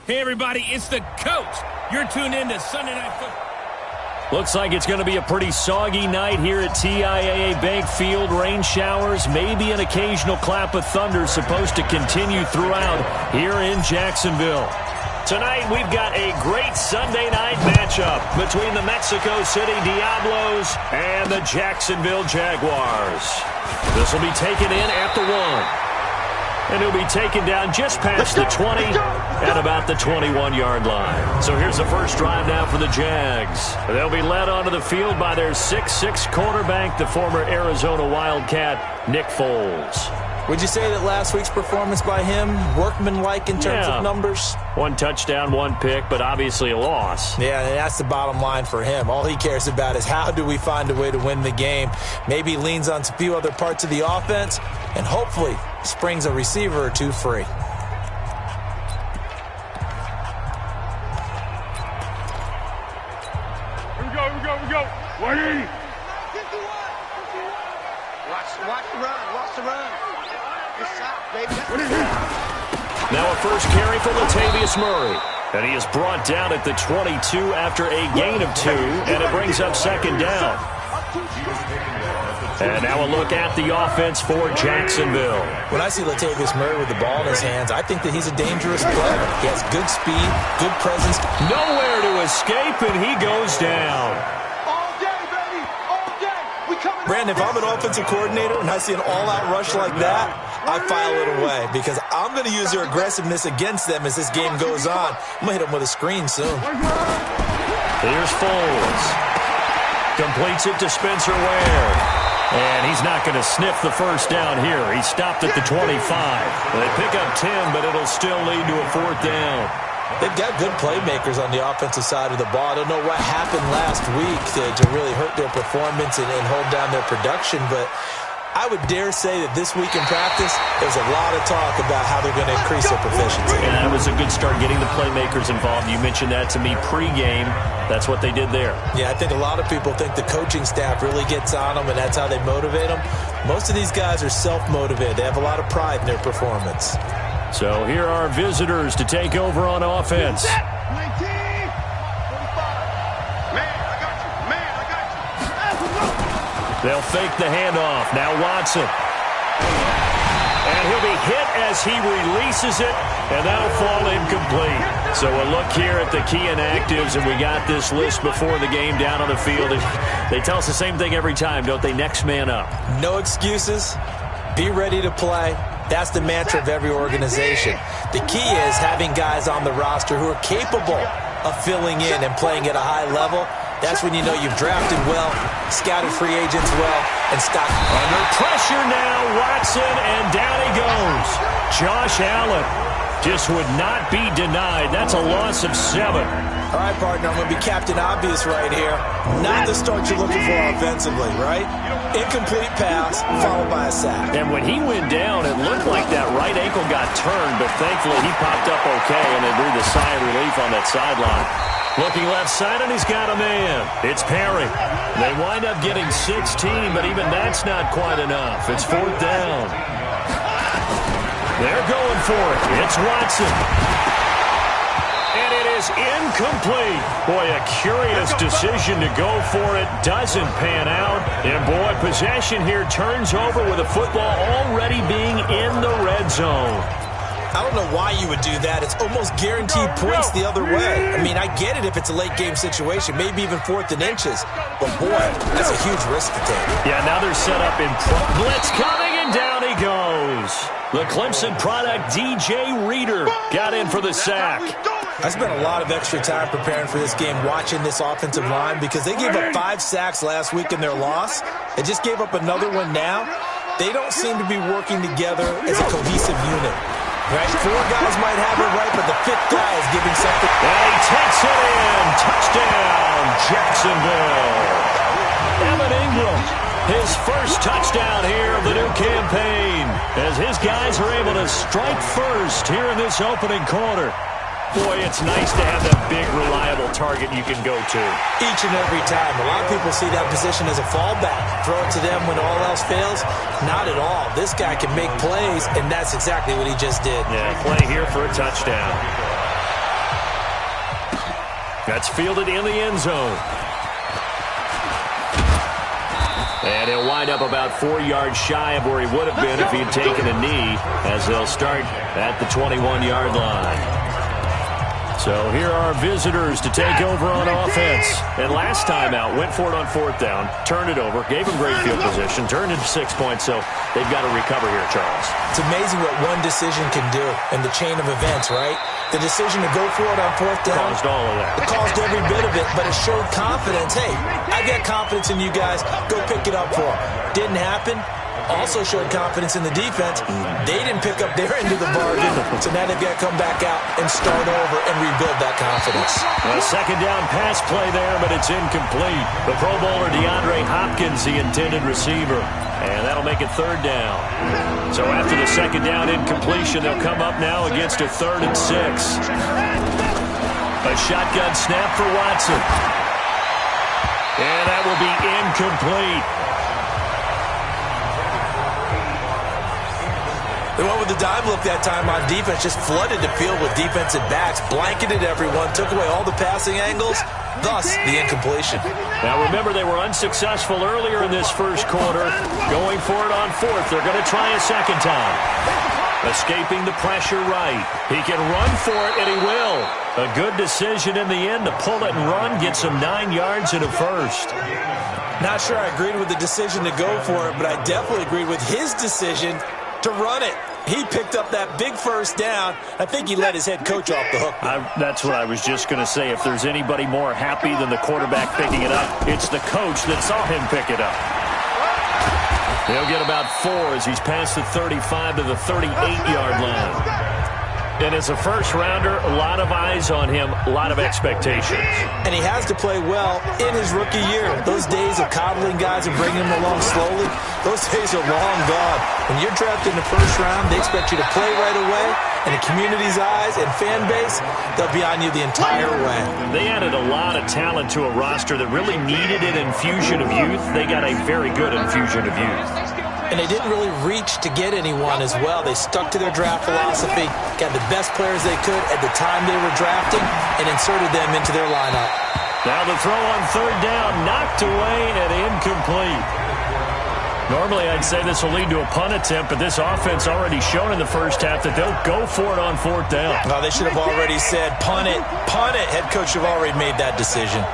Hey, everybody, it's the coach. You're tuned in to Sunday Night Football. Looks like it's going to be a pretty soggy night here at TIAA Bank Field. Rain showers, maybe an occasional clap of thunder supposed to continue throughout here in Jacksonville. Tonight, we've got a great Sunday night matchup between the Mexico City Diablos and the Jacksonville Jaguars. This will be taken in at the 1. And he'll be taken down just past the 20 at about the 21-yard line. So here's the first drive now for the Jags. They'll be led onto the field by their 6'6" quarterback, the former Arizona Wildcat, Nick Foles. Would you say that last week's performance by him, workmanlike in terms of numbers? 1 touchdown, 1 pick, but obviously a loss. Yeah, and that's the bottom line for him. All he cares about is how do we find a way to win the game. Maybe leans on a few other parts of the offense, and hopefully springs a receiver or two free. Here we go. Wait. Watch the run. Watch the run. Now a first carry for Latavius Murray. And he is brought down at the 22 after a gain of 2, and it brings up second down. And now a look at the offense for Jacksonville. When I see Latavius Murray with the ball in his hands, I think that he's a dangerous player. He has good speed, good presence. Nowhere to escape, and he goes down. Brandon, if I'm an offensive coordinator and I see an all-out rush like that, I file it away because I'm going to use their aggressiveness against them as this game goes on. I'm going to hit them with a screen soon. Here's Foles. Completes it to Spencer Ware. And he's not going to sniff the first down here. He stopped at the 25. They pick up 10, but it'll still lead to a 4th down. They've got good playmakers on the offensive side of the ball. I don't know what happened last week to really hurt their performance and hold down their production, but I would dare say that this week in practice, there's a lot of talk about how they're going to increase their proficiency. And that was a good start getting the playmakers involved. You mentioned that to me pregame. That's what they did there. Yeah, I think a lot of people think the coaching staff really gets on them, and that's how they motivate them. Most of these guys are self-motivated. They have a lot of pride in their performance. So here are visitors to take over on offense. They'll fake the handoff. Now Watson. And he'll be hit as he releases it, and that'll fall incomplete. So a look here at the key inactives, and we got this list before the game down on the field. They tell us the same thing every time, don't they? Next man up. No excuses. Be ready to play. That's the mantra of every organization. The key is having guys on the roster who are capable of filling in and playing at a high level. That's when you know you've drafted well, scouted free agents well, and stocked. Under pressure now, Watson, and down he goes. Josh Allen just would not be denied. That's a loss of 7. All right, partner, I'm going to be Captain Obvious right here. Not the start you're looking for offensively, right? Incomplete pass, followed by a sack. And when he went down, it looked like that right ankle got turned, but thankfully he popped up okay, and they breathed a sigh of relief on that sideline. Looking left side, and he's got a man. It's Perry. They wind up getting 16, but even that's not quite enough. It's 4th down. They're going for it. It's Watson. And it is incomplete. Boy, a curious decision to go for it. Doesn't pan out. And, boy, possession here turns over with the football already being in the red zone. I don't know why you would do that. It's almost guaranteed points the other way. I mean, I get it if it's a late-game situation, maybe even 4th and inches. But, boy, that's a huge risk to take. Yeah, now they're set up in blitz coming, and down he goes. The Clemson product, DJ Reader, got in for the sack. I spent a lot of extra time preparing for this game, watching this offensive line, because they gave up 5 sacks last week in their loss. They just gave up another one now. They don't seem to be working together as a cohesive unit. Right? 4 guys might have it right, but the 5th guy is giving something. And he takes it in. Touchdown, Jacksonville. Evan Ingram, his first touchdown here of the new campaign, as his guys are able to strike first here in this opening quarter. Boy, it's nice to have that big, reliable target you can go to. Each and every time. A lot of people see that position as a fallback. Throw it to them when all else fails. Not at all. This guy can make plays, and that's exactly what he just did. Yeah, play here for a touchdown. That's fielded in the end zone. And he'll wind up about 4 yards shy of where he would have been if he had taken a knee, as they'll start at the 21-yard line. So here are visitors to take over on offense. And last time out, went for it on 4th down, turned it over, gave him great field position, turned into 6 points, so they've got to recover here, Charles. It's amazing what one decision can do in the chain of events, right? The decision to go for it on 4th down. Caused all of that. It caused every bit of it, but it showed confidence. Hey, I got confidence in you guys. Go pick it up for them. Didn't happen. Also showed confidence in the defense. They didn't pick up their end of the bargain, so now they've got to come back out and start over and rebuild that confidence. A second down pass play there, but it's incomplete. The Pro Bowler DeAndre Hopkins, the intended receiver, and that'll make it 3rd down. So after the second down incompletion, they'll come up now against a 3rd and 6. A shotgun snap for Watson. And that will be incomplete. They went with the dime look that time on defense, just flooded the field with defensive backs, blanketed everyone, took away all the passing angles, thus the incompletion. Now remember, they were unsuccessful earlier in this first quarter. Going for it on 4th. They're going to try a second time. Escaping the pressure right. He can run for it, and he will. A good decision in the end to pull it and run, gets him 9 yards and a first. Not sure I agreed with the decision to go for it, but I definitely agreed with his decision to run it. He picked up that big first down. I think he let his head coach off the hook. That's what I was just going to say. If there's anybody more happy than the quarterback picking it up, it's the coach that saw him pick it up. He'll get about 4 as he's past the 35 to the 38-yard line. And as a first-rounder, a lot of eyes on him, a lot of expectations. And he has to play well in his rookie year. Those days of coddling guys and bringing them along slowly, those days are long gone. When you're drafted in the first round, they expect you to play right away. And the community's eyes and fan base, they'll be on you the entire way. They added a lot of talent to a roster that really needed an infusion of youth. They got a very good infusion of youth. And they didn't really reach to get anyone as well. They stuck to their draft philosophy, got the best players they could at the time they were drafting, and inserted them into their lineup. Now the throw on 3rd down, knocked away and incomplete. Normally I'd say this will lead to a punt attempt, but this offense already shown in the first half that they'll go for it on 4th down. No, they should have already said, punt it, punt it. Head coach should have already made that decision.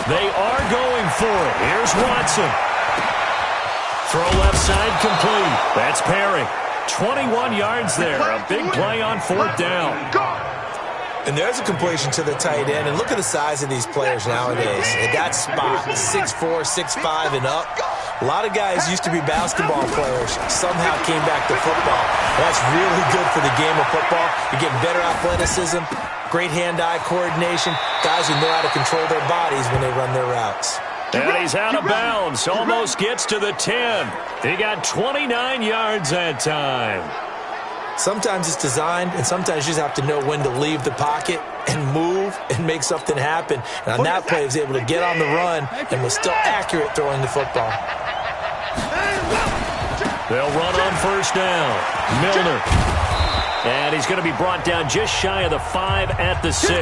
They are going for it. Here's Watson. Throw left side complete. That's Perry. 21 yards there. A big play on 4th down. And there's a completion to the tight end. And look at the size of these players nowadays. At that spot, 6'4", 6'5", and up. A lot of guys used to be basketball players. Somehow came back to football. That's really good for the game of football. You're getting better athleticism, great hand-eye coordination, guys who know how to control their bodies when they run their routes. And he's out of bounds. Almost gets to the 10. He got 29 yards that time. Sometimes it's designed, and sometimes you just have to know when to leave the pocket and move and make something happen. And on that play, he was able to get on the run and was still accurate throwing the football. They'll run on 1st down. Milner. And he's going to be brought down just shy of the 5 at the 6.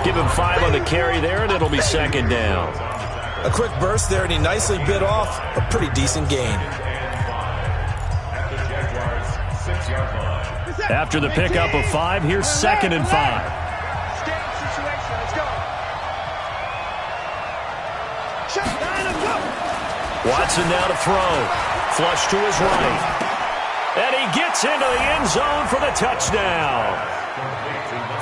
Give him 5 on the carry there, and it'll be 2nd down. A quick burst there, and he nicely bit off a pretty decent gain. After the pickup of 5, here's 2nd and 5. Watson now to throw. Flush to his right. And he gets into the end zone for the touchdown.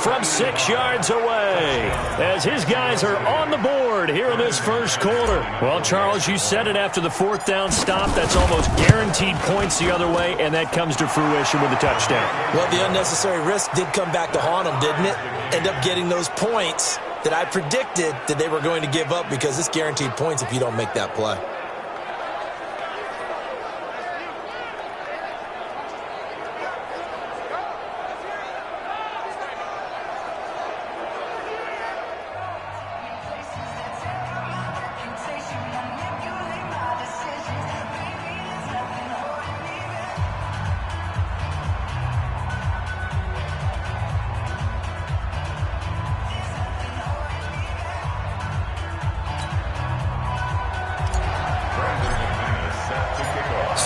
From 6 yards away, as his guys are on the board here in this first quarter. Well, Charles, you said it after the 4th down stop. That's almost guaranteed points the other way, and that comes to fruition with a touchdown. Well, the unnecessary risk did come back to haunt them, didn't it? End up getting those points that I predicted that they were going to give up, because it's guaranteed points if you don't make that play.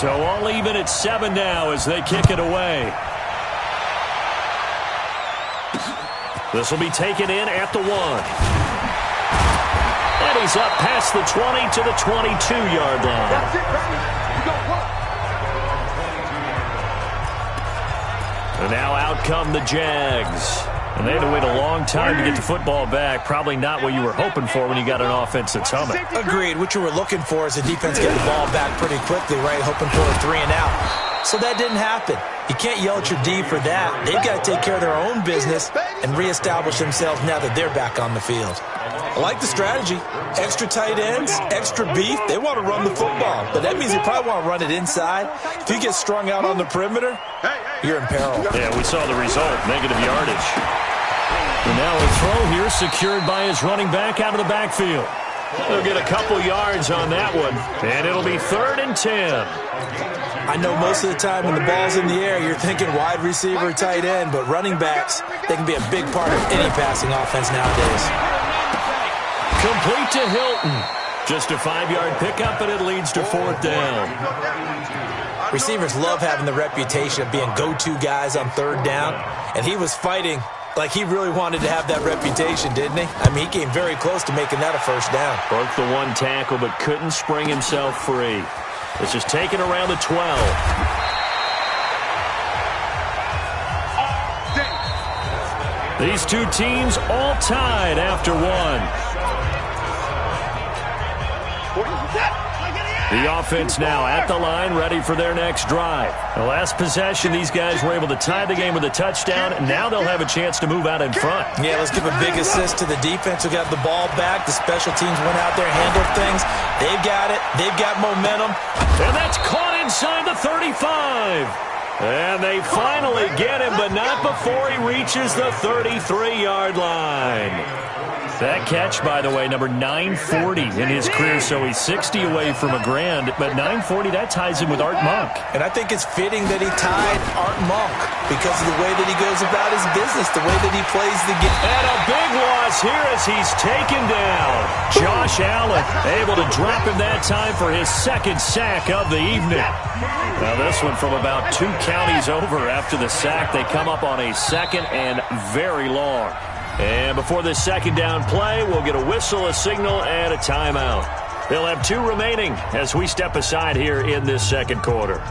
So all even at 7 now as they kick it away. This will be taken in at the 1. And he's up past the 20 to the 22-yard line. That's it, baby. You got work. And now out come the Jags. And they had to wait a long time to get the football back. Probably not what you were hoping for when you got an offense that's humming. Agreed. What you were looking for is the defense getting the ball back pretty quickly, right? Hoping for a 3 and out. So that didn't happen. You can't yell at your D for that. They've got to take care of their own business and reestablish themselves now that they're back on the field. I like the strategy. Extra tight ends, extra beef. They want to run the football, but that means they probably want to run it inside. If you get strung out on the perimeter, you're in peril. Yeah, we saw the result, negative yardage. And now a throw here secured by his running back out of the backfield. They'll get a couple yards on that one, and it'll be 3rd and 10. I know most of the time when the ball's in the air, you're thinking wide receiver, tight end, but running backs, they can be a big part of any passing offense nowadays. Complete to Hilton. Just a 5-yard pickup, and it leads to 4th down. Receivers love having the reputation of being go-to guys on 3rd down, and he was fighting like he really wanted to have that reputation, didn't he? I mean, he came very close to making that a 1st down. Broke the 1 tackle, but couldn't spring himself free. This is taken around the 12. These two teams all tied after 1. The offense now at the line, ready for their next drive. The last possession, these guys were able to tie the game with a touchdown, and now they'll have a chance to move out in front. Yeah, let's give a big assist to the defense who got the ball back. The special teams went out there and handled things. They've got it. They've got momentum. And that's caught inside the 35. And they finally get him, but not before he reaches the 33-yard line. That catch, by the way, number 940 in his career, so he's 60 away from a grand, but 940, that ties him with Art Monk. And I think it's fitting that he tied Art Monk because of the way that he goes about his business, the way that he plays the game. And a big loss here as he's taken down. Josh Allen able to drop him that time for his 2nd sack of the evening. Now this one from about 2 counties over after the sack. They come up on a 2nd and very long. And before this 2nd down play, we'll get a whistle, a signal, and a timeout. They'll have 2 remaining as we step aside here in this 2nd quarter.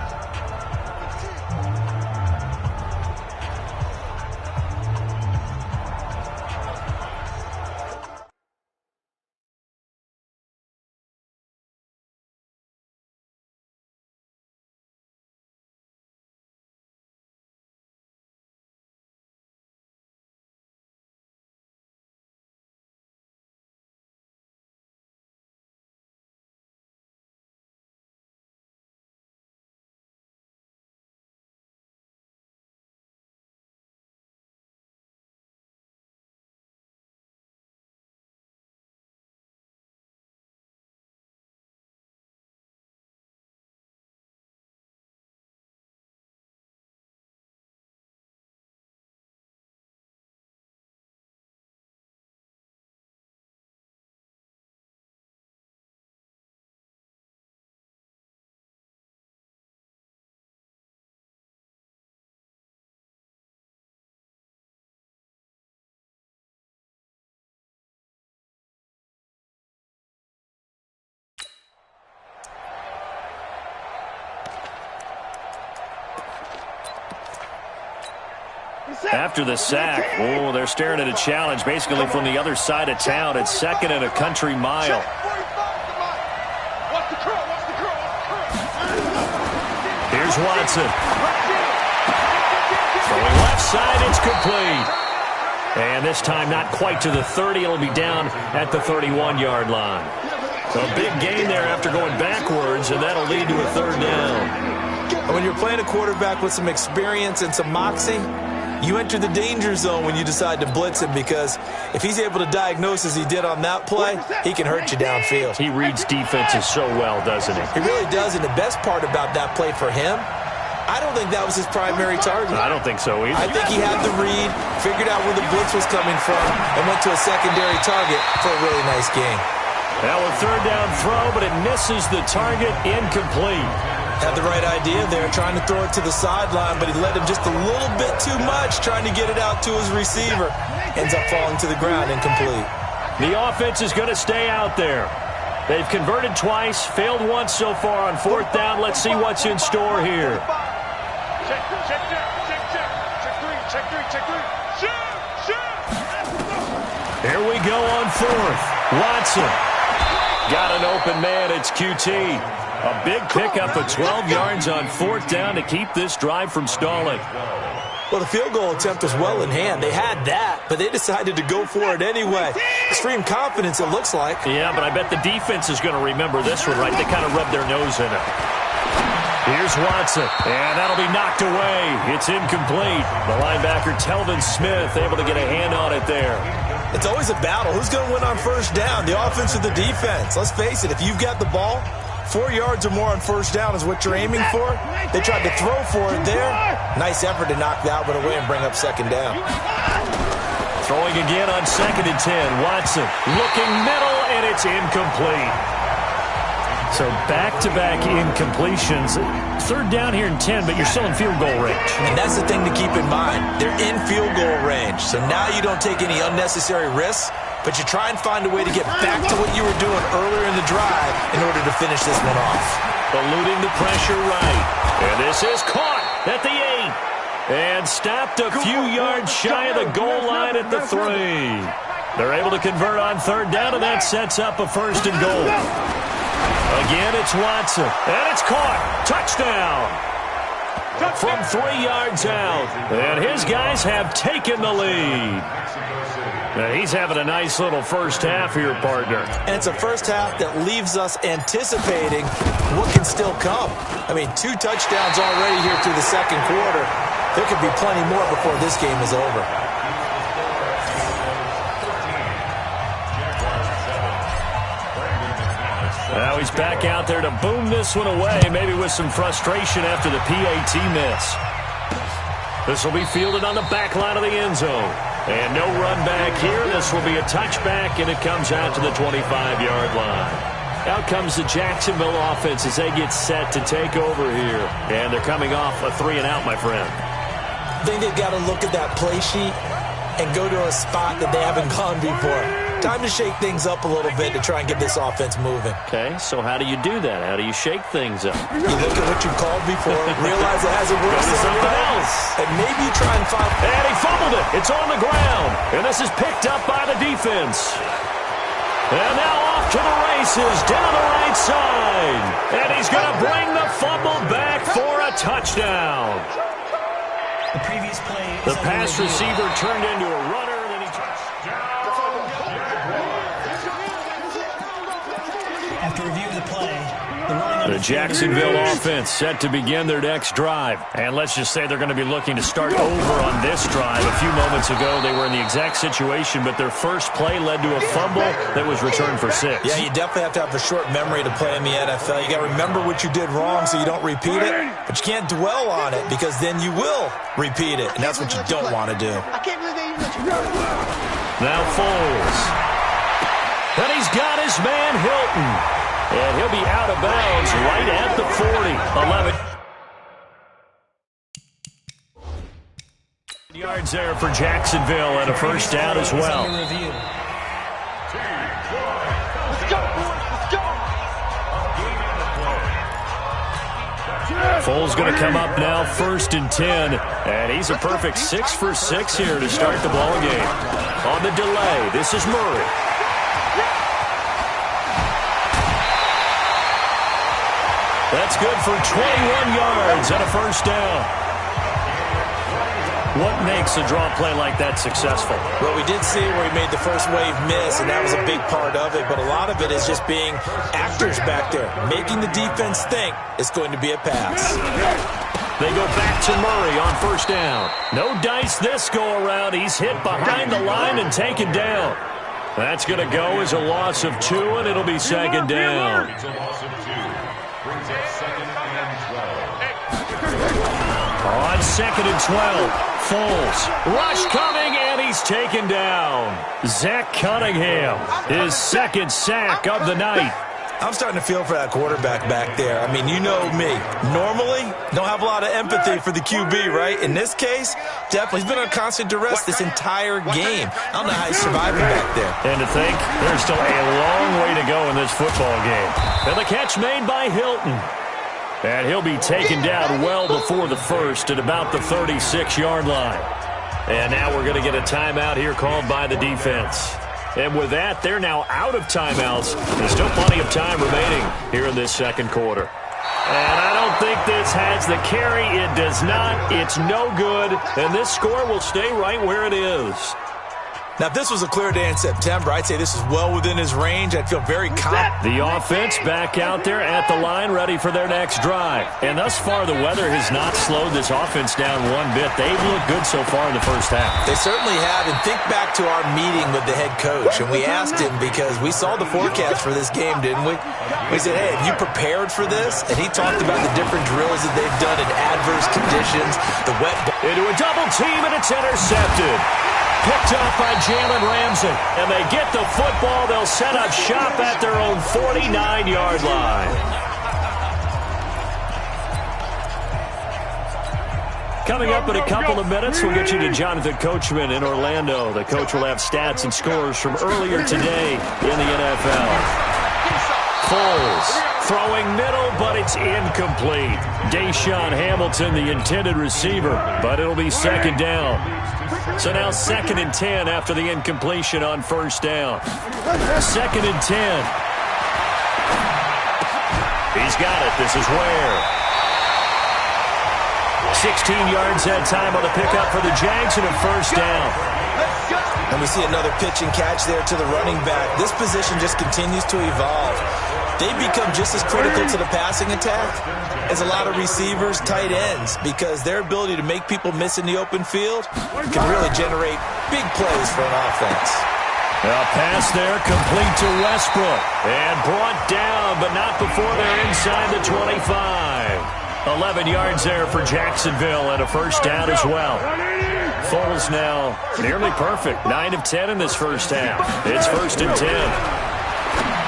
After the sack, they're staring at a challenge basically from the other side of town. It's 2nd and a country mile. Here's Watson. Throwing left side, it's complete. And this time not quite to the 30. It'll be down at the 31-yard line. So a big gain there after going backwards, and that'll lead to a 3rd down. When you're playing a quarterback with some experience and some moxie, you enter the danger zone when you decide to blitz him, because if he's able to diagnose as he did on that play, he can hurt you downfield. He reads defenses so well, doesn't he? He really does, and the best part about that play for him, I don't think that was his primary target. I don't think so either. I think he had the read, figured out where the blitz was coming from, and went to a secondary target for a really nice gain. Now a 3rd down throw, but it misses the target, incomplete. Had the right idea there, trying to throw it to the sideline, but he led him just a little bit too much, trying to get it out to his receiver. Ends up falling to the ground, incomplete. The offense is going to stay out there. They've converted twice, failed once so far on fourth down. Let's see what's in store here. Check three. Here we go on fourth. Watson. Got an open man. It's QT. A big pickup of 12 yards on fourth down to keep this drive from stalling. Well, the field goal attempt was well in hand. They had that, but they decided to go for it anyway. Extreme confidence, it looks like. Yeah, but I bet the defense is going to remember this one, right? They kind of rubbed their nose in it. Here's Watson, and that'll be knocked away. It's incomplete. The linebacker, Telvin Smith, able to get a hand on it there. It's always a battle. Who's going to win on first down, the offense or the defense? Let's face it, if you've got the ball, 4 yards or more on first down is what you're aiming for. They tried to throw for it there. Nice effort to knock that one away and bring up second down. Throwing again on 2nd and 10. Watson looking middle, and it's incomplete. So back-to-back incompletions. Third down here in 10, but you're still in field goal range. And that's the thing to keep in mind. They're in field goal range. So now you don't take any unnecessary risks, but you try and find a way to get back to what you were doing earlier in the drive in order to finish this one off. Eluding the pressure right. And this is caught at the 8. And stopped a few yards shy of the goal line at the 3. They're able to convert on third down, and that sets up a 1st and goal. Again, it's Watson. And it's caught. Touchdown. From 3 yards out. And his guys have taken the lead. Now, he's having a nice little first half here, partner. And it's a first half that leaves us anticipating what can still come. I mean, 2 touchdowns already here through the second quarter. There could be plenty more before this game is over. Now he's back out there to boom this one away, maybe with some frustration after the PAT miss. This will be fielded on the back line of the end zone. And no run back here. This will be a touchback, and it comes out to the 25-yard line. Out comes the Jacksonville offense as they get set to take over here. And they're coming off a 3-and-out, my friend. I think they've got to look at that play sheet and go to a spot that they haven't gone before. Time to shake things up a little bit to try and get this offense moving. Okay, so how do you do that? How do you shake things up? You look at what you called before, realize it hasn't worked so something well, else. and maybe you try and find... And he fumbled it. It's on the ground. And this is picked up by the defense. And now off to the races down the right side. And he's going to bring the fumble back for a touchdown. The previous play. The pass receiver turned into a runner, and then he touched. After review of the play, the Jacksonville offense set to begin their next drive. And let's just say they're going to be looking to start over on this drive. A few moments ago, they were in the exact situation, but their first play led to a fumble that was returned for 6. Yeah, you definitely have to have a short memory to play in the NFL. You got to remember what you did wrong so you don't repeat it, but you can't dwell on it because then you will repeat it, and that's what you don't want to do. I can't believe they even let you go. Now Foles. And he's got his man Hilton. And he'll be out of bounds right at the 40. 11 yards there for Jacksonville and a first down as well. Let's go, boys. Let's go. Foles going to come up now, 1st and 10. And he's a perfect 6 for 6 here to start the ball game. On the delay, this is Murray. That's good for 21 yards and a first down. What makes a draw play like that successful? Well, we did see where he made the first wave miss, and that was a big part of it. But a lot of it is just being actors back there, making the defense think it's going to be a pass. They go back to Murray on first down. No dice this go around. He's hit behind the line and taken down. That's going to go as a loss of 2, and it'll be second down. On 2nd and 12, Foles. Rush coming, and he's taken down. Zach Cunningham, his 2nd sack of the night. I'm starting to feel for that quarterback back there. I mean, you know me. Normally, don't have a lot of empathy for the QB, right? In this case, definitely. He's been on constant duress this entire game. I don't know how he's surviving back there. And to think, there's still a long way to go in this football game. And the catch made by Hilton. And he'll be taken down well before the first at about the 36-yard line. And now we're going to get a timeout here called by the defense. And with that, they're now out of timeouts. There's still plenty of time remaining here in this second quarter. And I don't think this has the carry. It does not. It's no good. And this score will stay right where it is. Now, if this was a clear day in September, I'd say this is well within his range. I'd feel very confident. The offense back out there at the line, ready for their next drive. And thus far, the weather has not slowed this offense down one bit. They've looked good so far in the first half. They certainly have. And think back to our meeting with the head coach. And we asked him, because we saw the forecast for this game, didn't we? We said, hey, have you prepared for this? And he talked about the different drills that they've done in adverse conditions, the wet ball. Into a double team, and it's intercepted. Picked off by Jalen Ramsey. And they get the football. They'll set up shop at their own 49-yard line. Coming up in a couple of minutes, we'll get you to Jonathan Coachman in Orlando. The coach will have stats and scores from earlier today in the NFL. Foles throwing middle, but it's incomplete. Deshaun Hamilton, the intended receiver, but it'll be second down. So now 2nd and 10 after the incompletion on first down. 2nd and 10. He's got it. This is Ware. 16 yards that time on the pickup for the Jags and a first down. And we see another pitch and catch there to the running back. This position just continues to evolve. They become just as critical to the passing attack as a lot of receivers, tight ends, because their ability to make people miss in the open field can really generate big plays for an offense. A pass there, complete to Westbrook. And brought down, but not before they're inside the 25. 11 yards there for Jacksonville and a first down as well. Foles now nearly perfect. 9 of 10 in this first half. It's 1st and 10.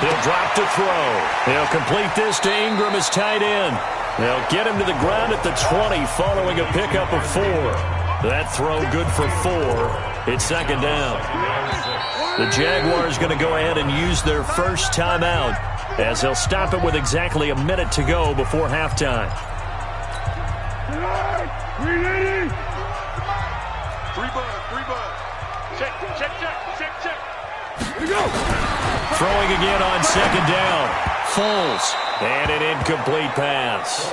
He'll drop to throw. He'll complete this to Ingram as tight end. They'll get him to the ground at the 20 following a pickup of 4. That throw good for 4. It's second down. The Jaguars going to go ahead and use their first timeout as they'll stop it with exactly a minute to go before halftime. 3 buds. Check. Here we go. Throwing again on second down. Foles. And an incomplete pass.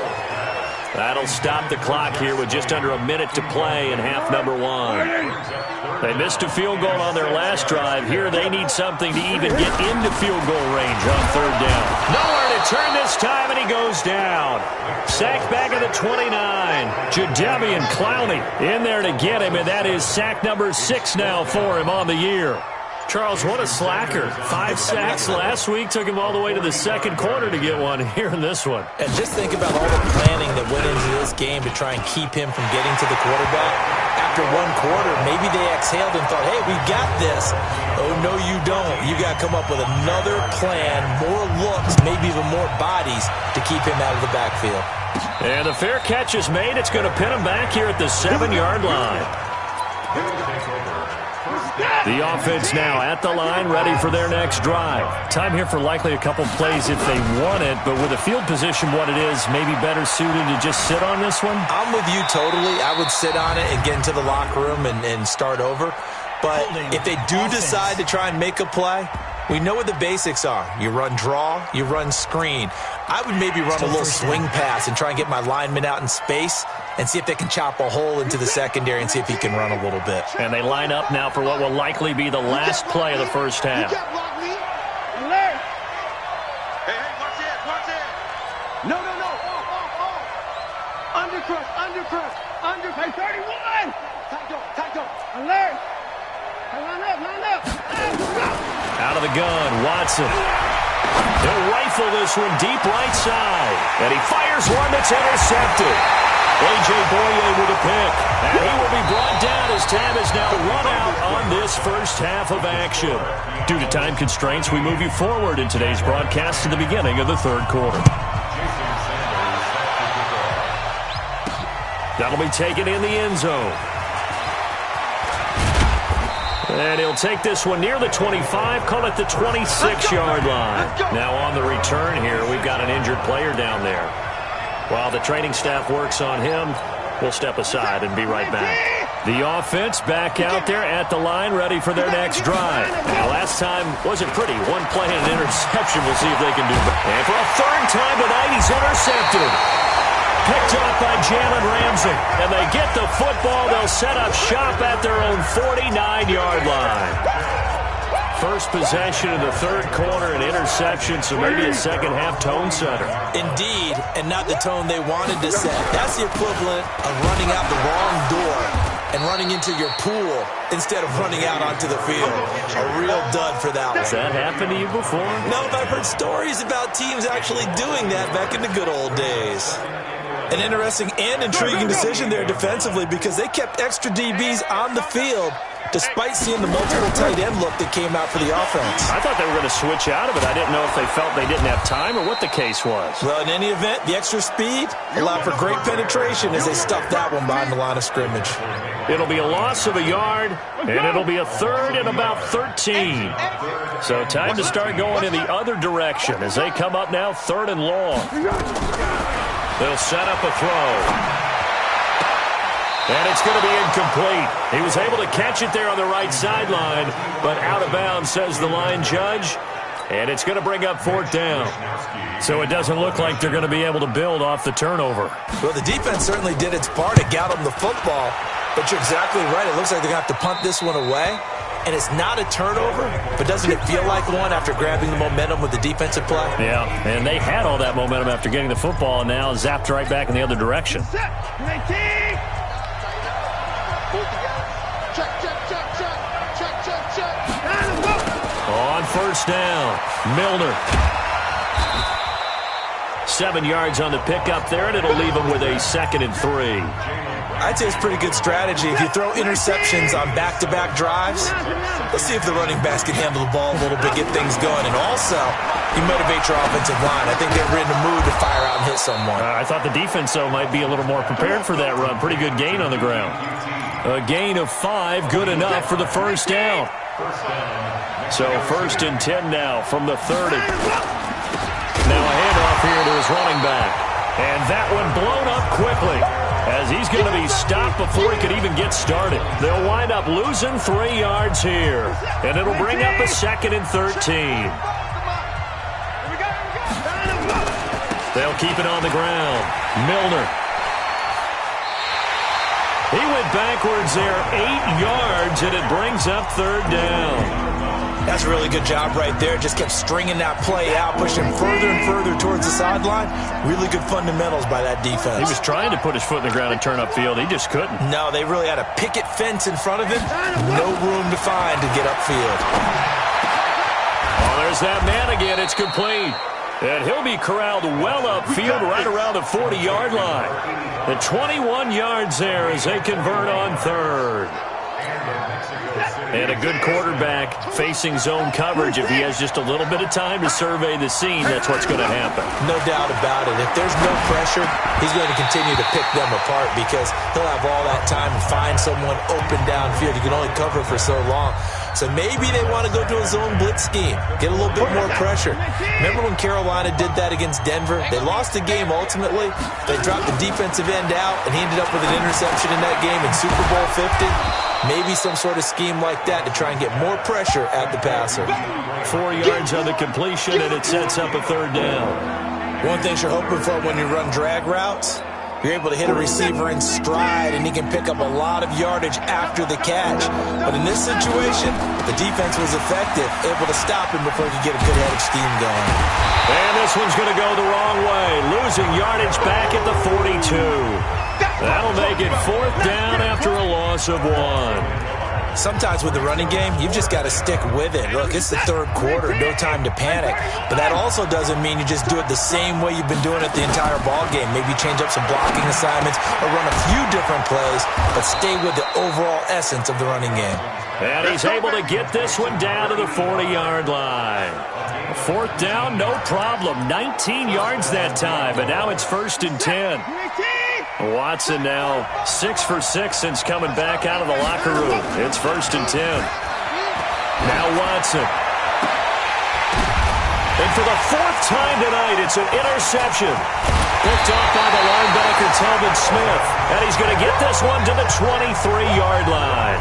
That'll stop the clock here with just under a minute to play in half number 1. They missed a field goal on their last drive. Here they need something to even get into field goal range on third down. Nowhere to turn this time, and he goes down. Sacked back at the 29. Jadeveon Clowney in there to get him, and that is sack number 6 now for him on the year. Charles, what a slacker. 5 sacks last week. Took him all the way to the second quarter to get one here in this one. And just think about all the planning that went into this game to try and keep him from getting to the quarterback. After one quarter, maybe they exhaled and thought, hey, we got this. Oh, no, you don't. You got to come up with another plan, more looks, maybe even more bodies to keep him out of the backfield. And the fair catch is made. It's going to pin him back here at the 7-yard line. The offense now at the line, ready for their next drive. Time here for likely a couple plays if they want it, but with the field position what it is, maybe better suited to just sit on this one? I'm with you totally. I would sit on it and get into the locker room and start over. But if they do decide to try and make a play, we know what the basics are. You run draw, you run screen. I would maybe run a little swing pass and try and get my lineman out in space and see if they can chop a hole into the secondary and see if he can run a little bit. And they line up now for what will likely be the last play of the first half. Hey, watch it. No. Undercrush. Hey, 31. Tight go. Alert. Hey, line up. Out of the gun, Watson. He'll rifle this one deep right side. And he fires one that's intercepted. A.J. Boye with a pick. And he will be brought down as time is now run out on this this first half of action. Due to time constraints, we move you forward in today's broadcast to the beginning of the third quarter. That'll be taken in the end zone. And he'll take this one near the 25, call it the 26-yard line. Now on the return here, we've got an injured player down there. While the training staff works on him, we'll step aside and be right back. The offense back out there at the line, ready for their next drive. Now, last time wasn't pretty. One play and an interception. We'll see if they can do better. And for a third time tonight, he's intercepted. Picked up by Jalen Ramsey. And they get the football. They'll set up shop at their own 49-yard line. First possession of the third quarter, an interception, so maybe a second-half tone setter. Indeed, and not the tone they wanted to set. That's the equivalent of running out the wrong door and running into your pool instead of running out onto the field. A real dud for that one. Has that happened to you before? No, but I've heard stories about teams actually doing that back in the good old days. An interesting and intriguing decision there defensively because they kept extra DBs on the field despite seeing the multiple tight end look that came out for the offense. I thought they were going to switch out of it. I didn't know if they felt they didn't have time or what the case was. Well, in any event, the extra speed allowed for great penetration as they stuffed that one behind the line of scrimmage. It'll be a loss of a yard, and it'll be a third and about 13. So time to start going in the other direction as they come up now third and long. They'll set up a throw. And it's going to be incomplete. He was able to catch it there on the right sideline, but out of bounds, says the line judge. And it's going to bring up fourth down. So it doesn't look like they're going to be able to build off the turnover. Well, the defense certainly did its part to get them the football. But you're exactly right. It looks like they're going to have to punt this one away. And it's not a turnover, but doesn't it feel like one after grabbing the momentum with the defensive play? Yeah, and they had all that momentum after getting the football and now zapped right back in the other direction. On first down, Milner. 7 yards on the pickup there, and it'll leave him with a 2nd and 3. I'd say it's pretty good strategy. If you throw interceptions on back-to-back drives, let's see if the running backs can handle the ball a little bit, get things going. And also, you motivate your offensive line. I think they're in the mood to fire out and hit someone. I thought the defense, though, might be a little more prepared for that run. Pretty good gain on the ground. A gain of 5, good enough for the first down. So 1st and 10 now from the 30. Now a handoff here to his running back. And that one blown up quickly as he's going to be stopped before he could even get started. They'll wind up losing 3 yards here. And it'll bring up a 2nd and 13. They'll keep it on the ground. Milner. He went backwards there 8 yards, and it brings up 3rd down. That's a really good job right there. Just kept stringing that play out, pushing further and further towards the sideline. Really good fundamentals by that defense. He was trying to put his foot in the ground and turn upfield. He just couldn't. No, they really had a picket fence in front of him. No room to find to get upfield. Oh, there's that man again. It's complete. And he'll be corralled well upfield right around the 40-yard line. The 21 yards there as they convert on 3rd. And a good quarterback facing zone coverage. If he has just a little bit of time to survey the scene, that's what's going to happen. No doubt about it. If there's no pressure, he's going to continue to pick them apart because he'll have all that time to find someone open downfield. He can only cover for so long. So maybe they want to go to a zone blitz scheme, get a little bit more pressure. Remember when Carolina did that against Denver? They lost the game ultimately. They dropped the defensive end out, and he ended up with an interception in that game in Super Bowl 50. Maybe some sort of scheme like that to try and get more pressure at the passer. 4 yards on the completion, and it sets up a 3rd down. One thing you're hoping for when you run drag routes, you're able to hit a receiver in stride, and he can pick up a lot of yardage after the catch. But in this situation, the defense was effective, able to stop him before he could get a good head of steam going. And this one's going to go the wrong way, losing yardage back at the 42. That'll make it 4th down after a loss of 1. sometimes with the running game, you've just got to stick with it. Look, it's the third quarter, no time to panic. But that also doesn't mean you just do it the same way you've been doing it the entire ball game. Maybe change up some blocking assignments or run a few different plays, but stay with the overall essence of the running game. And he's able to get this one down to the 40-yard line. Fourth down, no problem. 19 yards that time, but now it's 1st and 10. Watson now 6 for 6 since coming back out of the locker room. It's 1st and 10. Now Watson. And for the 4th time tonight, it's an interception. Picked off by the linebacker, Telvin Smith. And he's going to get this one to the 23-yard line.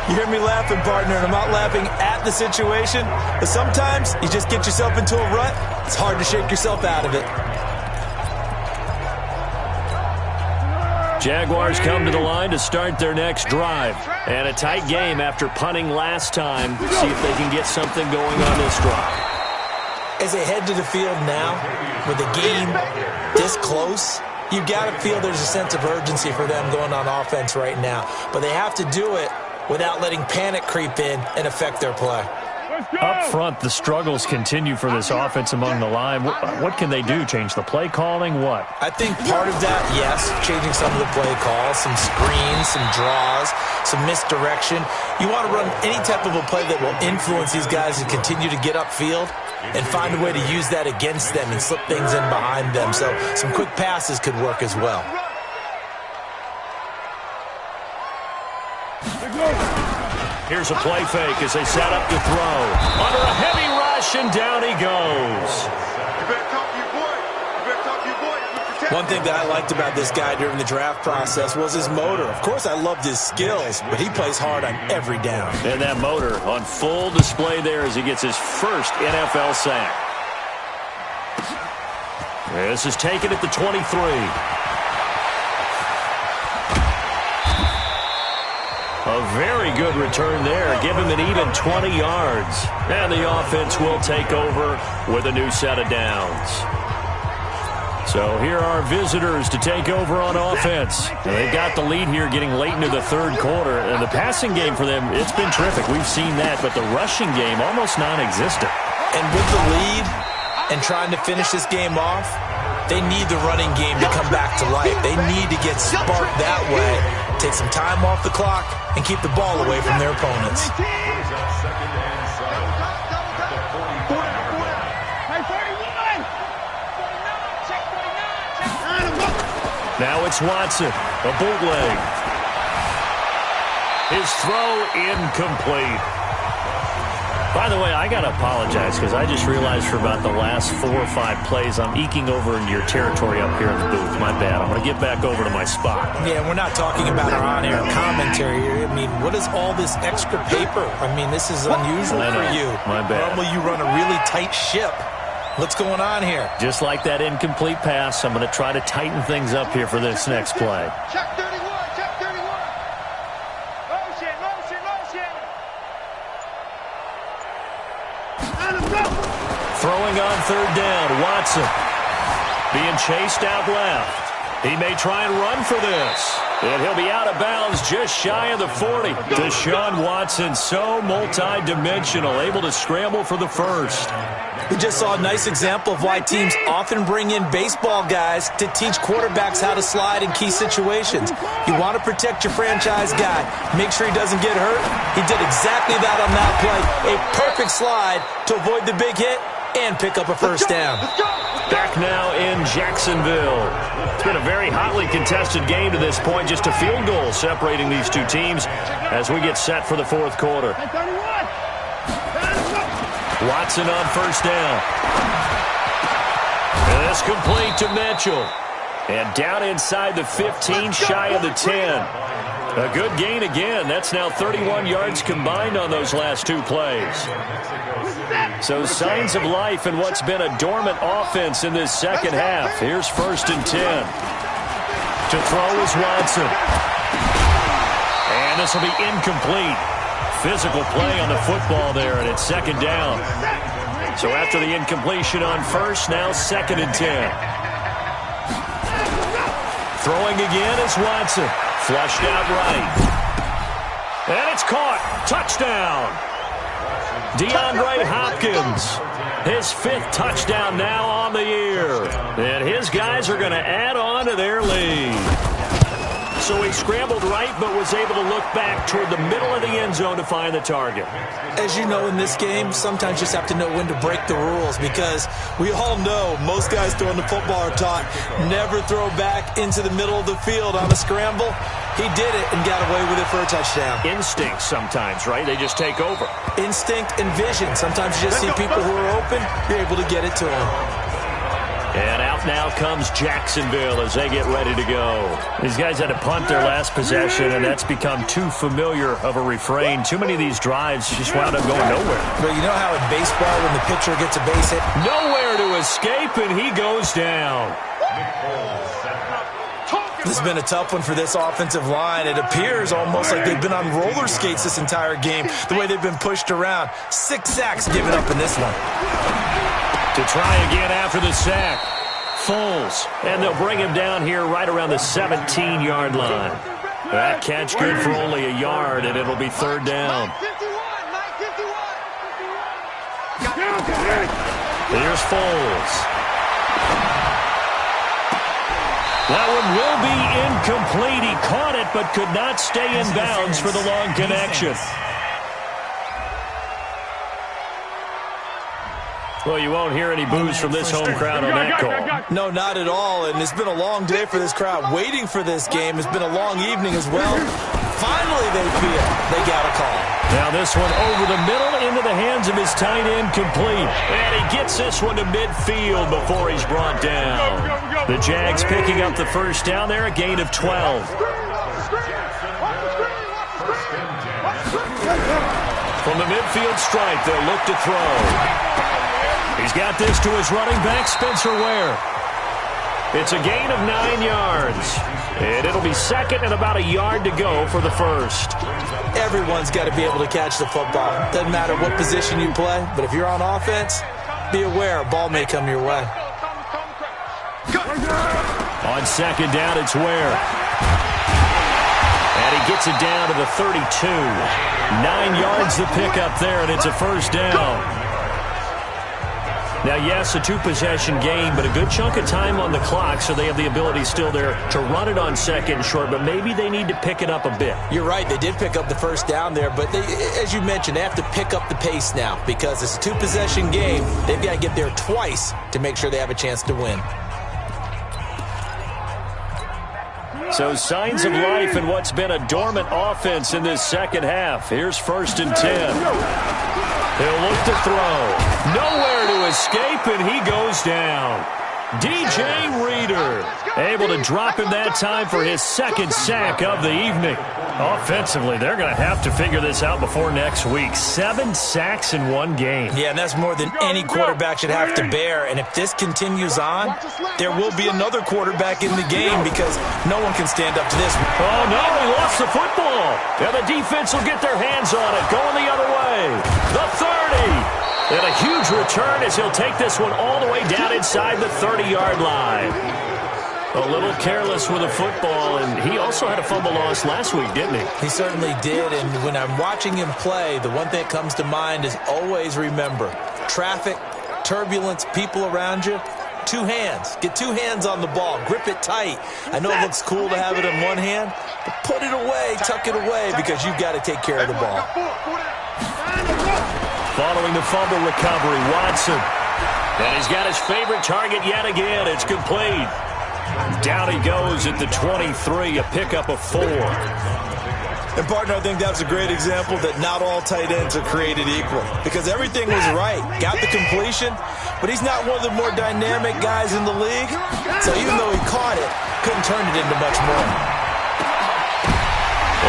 You hear me laughing, partner, and I'm not laughing at the situation. But sometimes you just get yourself into a rut. It's hard to shake yourself out of it. Jaguars come to the line to start their next drive. And a tight game after punting last time. See if they can get something going on this drive. As they head to the field now, with the game this close, you've got to feel there's a sense of urgency for them going on offense right now. But they have to do it without letting panic creep in and affect their play. Up front, the struggles continue for this offense among the line. What can they do? Change the play calling? What? I think part of that, yes, changing some of the play calls, some screens, some draws, some misdirection. You want to run any type of a play that will influence these guys to continue to get upfield and find a way to use that against them and slip things in behind them. So some quick passes could work as well. Here's a play fake as they set up to throw. Under a heavy rush, and down he goes. You better talk to your boy. You better talk to your boy. One thing that I liked about this guy during the draft process was his motor. Of course, I loved his skills, but he plays hard on every down. And that motor on full display there as he gets his first NFL sack. This is taken at the 23. A very good return there. Give him an even 20 yards. And the offense will take over with a new set of downs. So here are visitors to take over on offense. And they've got the lead here getting late into the third quarter. And the passing game for them, it's been terrific. We've seen that. But the rushing game, almost non-existent. And with the lead and trying to finish this game off, they need the running game to come back to life. They need to get sparked that way, take some time off the clock, and keep the ball away from their opponents. Now it's Watson, a bootleg. His throw incomplete. By the way, I got to apologize because I just realized for about the last 4 or 5 plays I'm eking over into your territory up here in the booth. My bad. I'm going to get back over to my spot. Yeah, we're not talking about our on-air commentary here. I mean, what is all this extra paper? I mean, this is unusual for you. My bad. Normally you run a really tight ship. What's going on here? Just like that incomplete pass, I'm going to try to tighten things up here for this next play. Check 31, check 31. Motion, motion, motion. Throwing on third down, Watson. Being chased out left. He may try and run for this. And he'll be out of bounds just shy of the 40. Deshaun Watson, so multi-dimensional, able to scramble for the first. We just saw a nice example of why teams often bring in baseball guys to teach quarterbacks how to slide in key situations. You want to protect your franchise guy. Make sure he doesn't get hurt. He did exactly that on that play. A perfect slide to avoid the big hit and pick up a first down. Back now in Jacksonville. It's been a very hotly contested game to this point. Just a field goal separating these two teams as we get set for the fourth quarter. Watson on first down. And this complete to Mitchell. And down inside the 15, shy of the 10. A good gain again. That's now 31 yards combined on those last 2 plays. So signs of life in what's been a dormant offense in this second half. Here's 1st and 10. To throw is Watson. And this will be incomplete. Physical play on the football there, and it's 2nd down. So after the incompletion on first, now 2nd and 10. Throwing again is Watson. Flushed out right. And it's caught. Touchdown. DeAndre Hopkins, his 5th touchdown now on the year. And his guys are going to add on to their lead. So he scrambled right, but was able to look back toward the middle of the end zone to find the target. As you know, in this game, sometimes you just have to know when to break the rules, because we all know most guys throwing the football are taught never throw back into the middle of the field on a scramble. He did it and got away with it for a touchdown. Instinct sometimes, right? They just take over. Instinct and vision. Sometimes you just see people who are open, you're able to get it to them. And out now comes Jacksonville as they get ready to go. These guys had to punt their last possession, and that's become too familiar of a refrain. Too many of these drives just wound up going nowhere. But you know how in baseball when the pitcher gets a base hit? Nowhere to escape, and he goes down. This has been a tough one for this offensive line. It appears almost like they've been on roller skates this entire game, the way they've been pushed around. 6 sacks given up in this one. To try again after the sack. Foles. And they'll bring him down here right around the 17-yard line. That catch good for only a yard, and it'll be 3rd down. Here's Foles. That one will be incomplete. He caught it, but could not stay in bounds for the long connection. Well, you won't hear any boos from this home crowd on that call. No, not at all, and it's been a long day for this crowd. Waiting for this game. It's been a long evening as well. Finally, they feel they got a call. Now this one over the middle into the hands of his tight end, complete. And he gets this one to midfield before he's brought down. The Jags picking up the 1st down there, a gain of 12. From the midfield stripe, they'll look to throw. He's got this to his running back, Spencer Ware. It's a gain of 9 yards. And it'll be 2nd and about a yard to go for the 1st. Everyone's got to be able to catch the football. Doesn't matter what position you play, but if you're on offense, be aware a ball may come your way. On 2nd down, it's Ware. And he gets it down to the 32. 9 yards to pick up there, and it's a 1st down. Now, yes, a 2-possession game, but a good chunk of time on the clock, so they have the ability still there to run it on 2nd and short, but maybe they need to pick it up a bit. You're right. They did pick up the 1st down there, but they, as you mentioned, they have to pick up the pace now because it's a 2-possession game. They've got to get there twice to make sure they have a chance to win. So signs of life in what's been a dormant offense in this 2nd half. Here's 1st and 10. He'll look to throw. Nowhere to escape, and he goes down. DJ Reader able to drop him that time for his 2nd sack of the evening. Offensively, they're going to have to figure this out before next week. 7 sacks in one game. Yeah, and that's more than any quarterback should have to bear. And if this continues on, there will be another quarterback in the game because no one can stand up to this. Oh, no, he lost the football. And the defense will get their hands on it, going the other way. The 30. And a huge return as he'll take this one all the way down inside the 30-yard line. A little careless with the football, and he also had a fumble loss last week, didn't he? He certainly did, and when I'm watching him play, the one thing that comes to mind is always remember, traffic, turbulence, people around you, 2 hands. Get 2 hands on the ball. Grip it tight. I know it looks cool to have it in one hand, but put it away, tuck it away, because you've got to take care of the ball. Following the fumble recovery, Watson. And he's got his favorite target yet again. It's complete. Down he goes at the 23, a pickup of 4. And, partner, I think that's a great example that not all tight ends are created equal because everything was right. Got the completion, but he's not one of the more dynamic guys in the league. So even though he caught it, couldn't turn it into much more.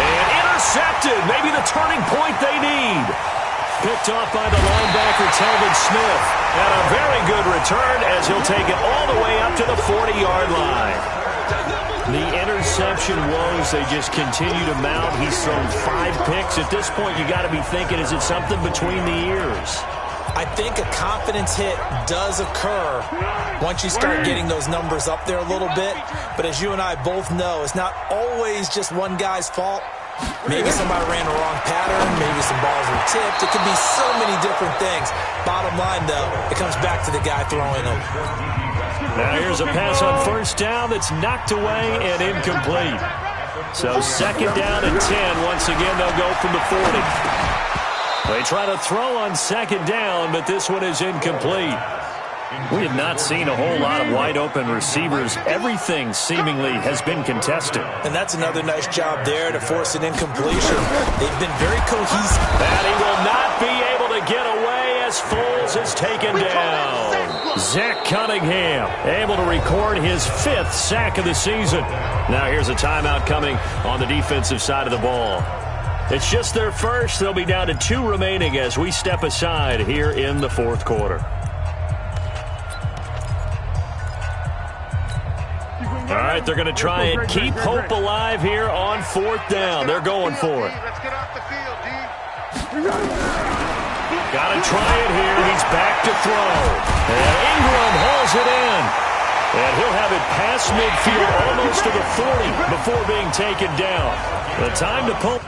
And intercepted. Maybe the turning point they need. Picked off by the linebacker, Telvin Smith. And a very good return as he'll take it all the way up to the 40-yard line. The interception woes, they just continue to mount. He's thrown 5 picks. At this point, you got to be thinking, is it something between the ears? I think a confidence hit does occur once you start getting those numbers up there a little bit. But as you and I both know, it's not always just one guy's fault. Maybe somebody ran the wrong pattern. Maybe some balls were tipped. It could be so many different things. Bottom line, though, it comes back to the guy throwing them. Now here's a pass on first down that's knocked away and incomplete. So second down and 10. Once again, they'll go from the 40. They try to throw on second down, but this one is incomplete. We have not seen a whole lot of wide-open receivers. Everything seemingly has been contested. And that's another nice job there to force an incompletion. They've been very cohesive. And he will not be able to get away as Foles is taken down. Zach Cunningham able to record his 5th sack of the season. Now here's a timeout coming on the defensive side of the ball. It's just their first. They'll be down to 2 remaining as we step aside here in the 4th quarter. All right, they're going to try and keep hope alive here on 4th down. They're going for it. Let's get off the field, D. Got to try it here. He's back to throw. And Ingram hauls it in. And he'll have it past midfield almost to the 40 before being taken down. The time to pull.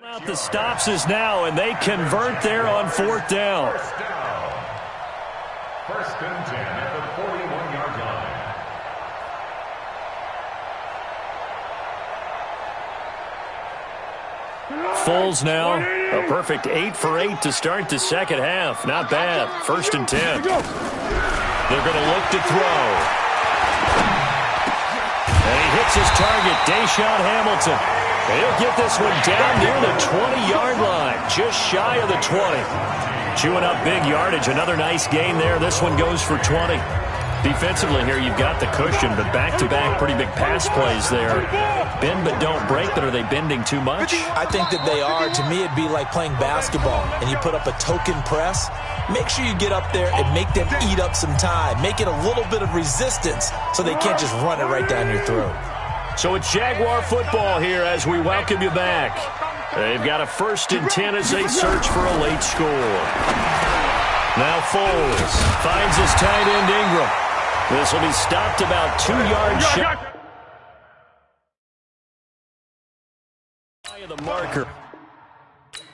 Out the stops is now, and they convert there on 4th down. First and 10 at the 41-yard line. Foles now, a perfect 8 for 8 to start the second half. Not bad. First and 10. They're going to look to throw. And he hits his target, Deshaun Hamilton. He'll get this one down near the 20-yard line, just shy of the 20. Chewing up big yardage. Another nice gain there. This one goes for 20. Defensively here, you've got the cushion, but back-to-back pretty big pass plays there. Bend but don't break, but are they bending too much? I think that they are. To me, it'd be like playing basketball, and you put up a token press. Make sure you get up there and make them eat up some time. Make it a little bit of resistance so they can't just run it right down your throat. So it's Jaguar football here as we welcome you back. They've got a 1st and 10 as they search for a late score. Now Foles finds his tight end Ingram. This will be stopped about 2 yards shy of the marker.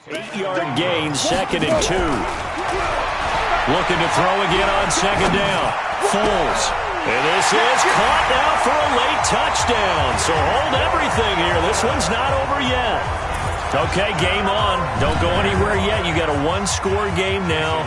8-yard gain, 2nd and 2. Looking to throw again on 2nd down. Foles. And this is caught now for a late touchdown. So hold everything here. This one's not over yet. Okay, game on. Don't go anywhere yet. You got a 1-score game now.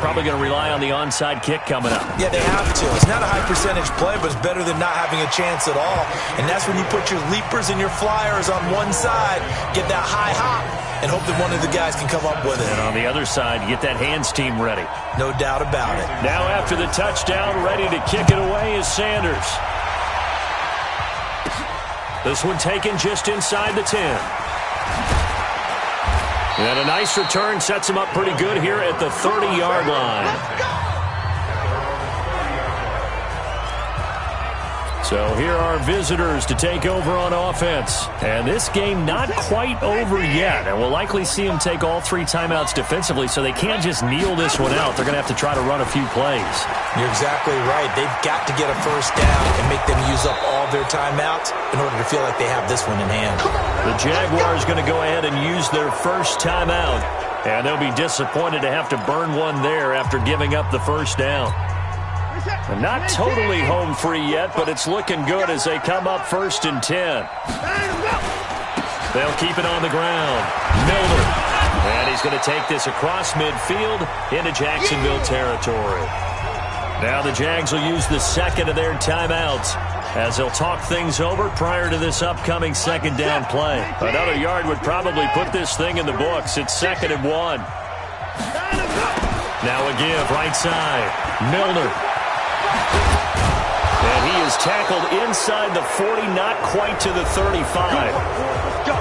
Probably going to rely on the onside kick coming up. Yeah, they have to. It's not a high percentage play, but it's better than not having a chance at all. And that's when you put your leapers and your flyers on one side, get that high hop, and hope that one of the guys can come up with it. And on the other side, get that hands team ready. No doubt about it. Now after the touchdown, ready to kick it away is Sanders. This one taken just inside the 10. And a nice return sets him up pretty good here at the 30-yard line. So here are visitors to take over on offense. And this game not quite over yet. And we'll likely see them take all 3 timeouts defensively, so they can't just kneel this one out. They're going to have to try to run a few plays. You're exactly right. They've got to get a first down and make them use up all their timeouts in order to feel like they have this one in hand. The Jaguars going to go ahead and use their first timeout. And they'll be disappointed to have to burn one there after giving up the first down. And not totally home free yet, but it's looking good as they come up 1st and 10. They'll keep it on the ground. Milner. And he's going to take this across midfield into Jacksonville territory. Now the Jags will use the second of their timeouts as they'll talk things over prior to this upcoming second down play. Another yard would probably put this thing in the books. It's 2nd and 1. Now a give right side. Milner. And he is tackled inside the 40, not quite to the 35.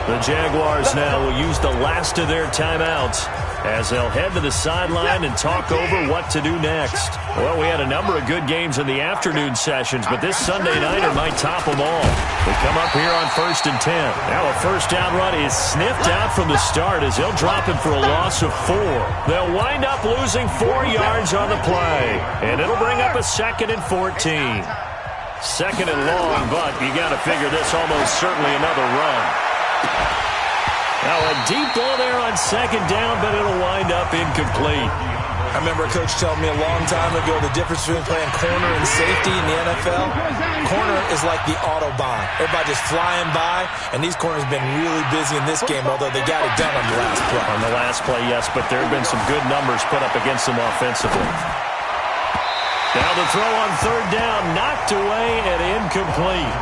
The Jaguars now will use the last of their timeouts as they'll head to the sideline and talk over what to do next. Well, we had a number of good games in the afternoon sessions, but this Sunday nighter might top them all. They come up here on 1st and 10. Now a first down run is sniffed out from the start as they'll drop it for a loss of 4. They'll wind up losing 4 yards on the play, and it'll bring up a 2nd and 14. 2nd and long, but you got to figure this almost certainly another run. Now a deep ball there on 2nd down, but it'll wind up incomplete. I remember a coach telling me a long time ago the difference between playing corner and safety in the NFL. Corner is like the Autobahn. Everybody just flying by, and these corners have been really busy in this game, although they got it done on the last play. On the last play, yes, but there have been some good numbers put up against them offensively. Now the throw on 3rd down, knocked away and incomplete.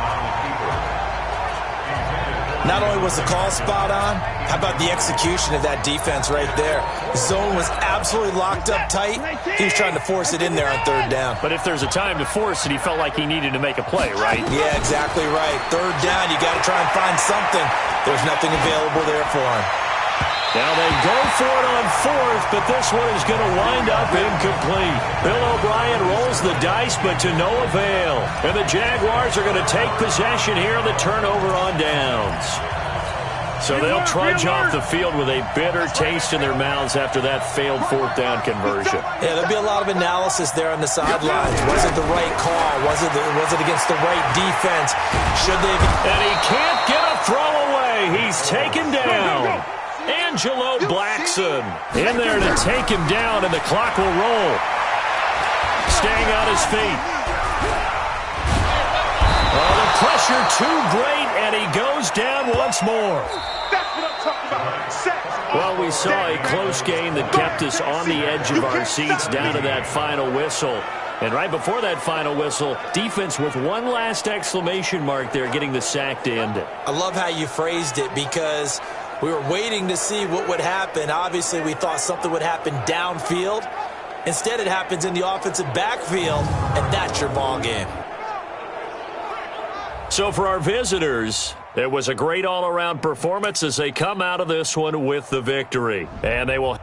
Not only was the call spot on, how about the execution of that defense right there? The zone was absolutely locked up tight. He was trying to force it in there on 3rd down. But if there's a time to force it, he felt like he needed to make a play, right? Yeah, exactly right. 3rd down, you got to try and find something. There's nothing available there for him. Now they go for it on 4th, but this one is going to wind up incomplete. Bill O'Brien rolls the dice, but to no avail. And the Jaguars are going to take possession here on the turnover on downs. So they'll trudge off the field with a bitter taste in their mouths after that failed 4th down conversion. Yeah, there'll be a lot of analysis there on the sidelines. Was it the right call? Was it against the right defense? Should they have... And he can't get a throw away. He's taken down. Angelo Blackson in there to take him down, and the clock will roll. Staying on his feet. Oh, the pressure too great, and he goes down once more. That's what I'm talking about. Well, we saw a close game that kept us on the edge of our seats down to that final whistle. And right before that final whistle, defense with one last exclamation mark there, getting the sack to end it. I love how you phrased it, because we were waiting to see what would happen. Obviously, we thought something would happen downfield. Instead, it happens in the offensive backfield, and that's your ball game. So for our visitors, it was a great all-around performance as they come out of this one with the victory. And they will...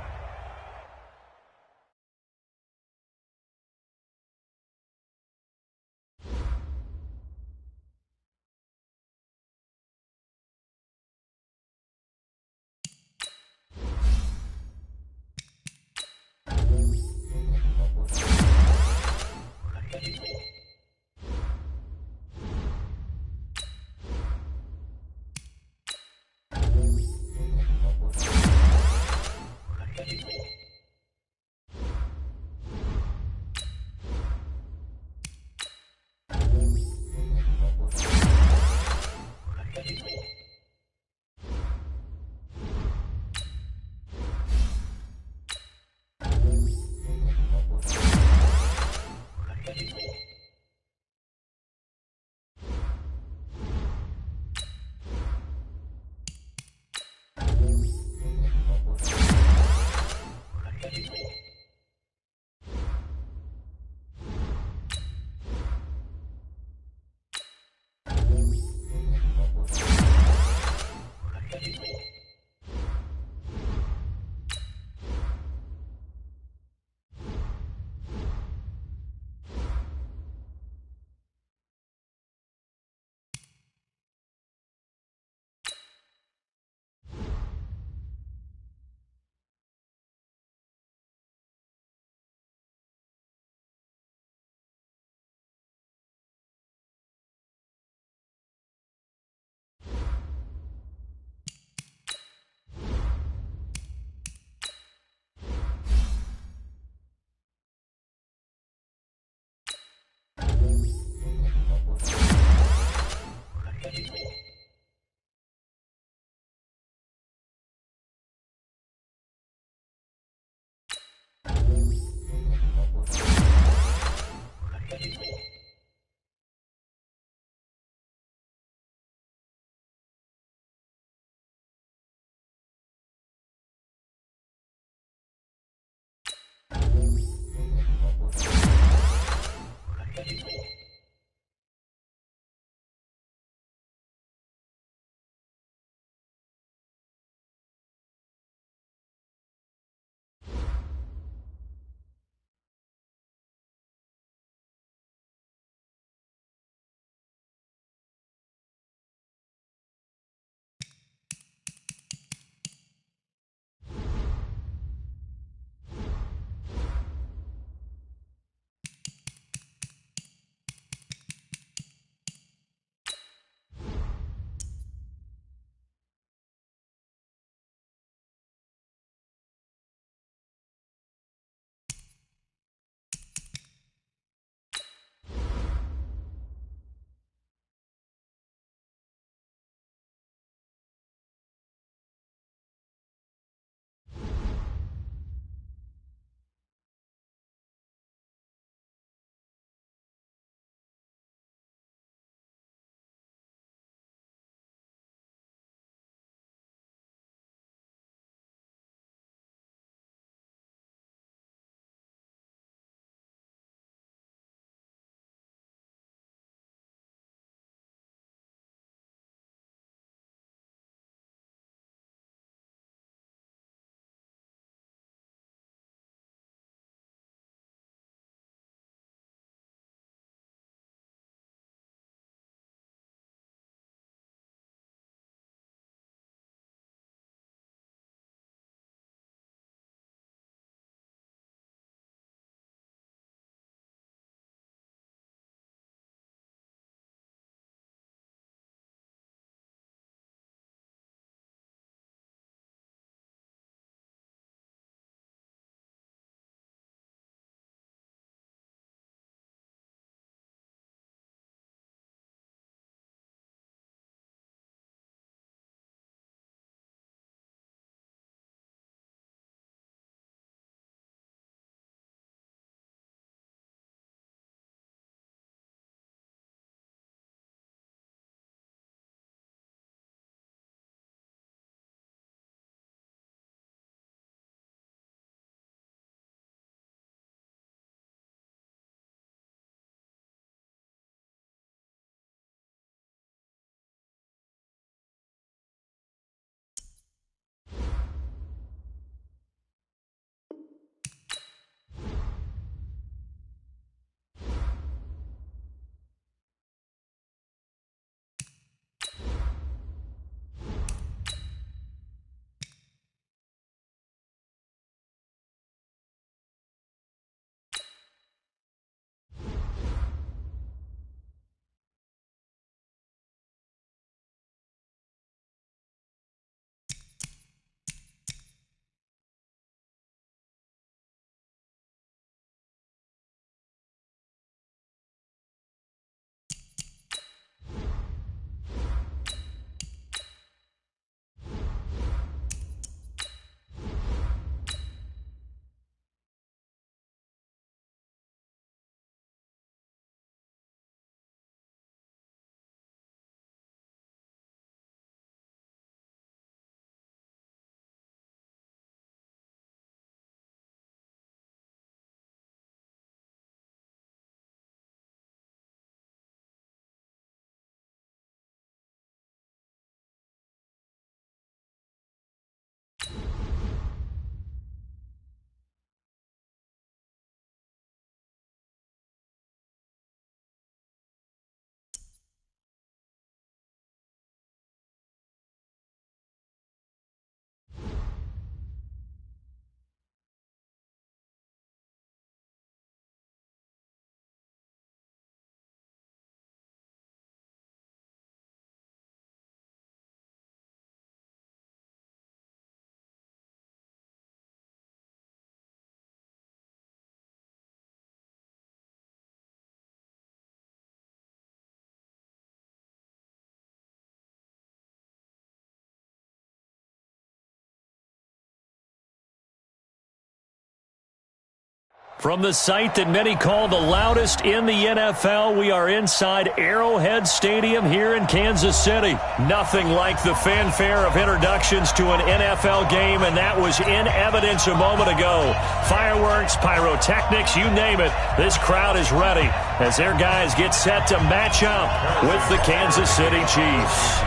From the site that many call the loudest in the NFL, we are inside Arrowhead Stadium here in Kansas City. Nothing like the fanfare of introductions to an NFL game, and that was in evidence a moment ago. Fireworks, pyrotechnics, you name it, this crowd is ready as their guys get set to match up with the Kansas City Chiefs.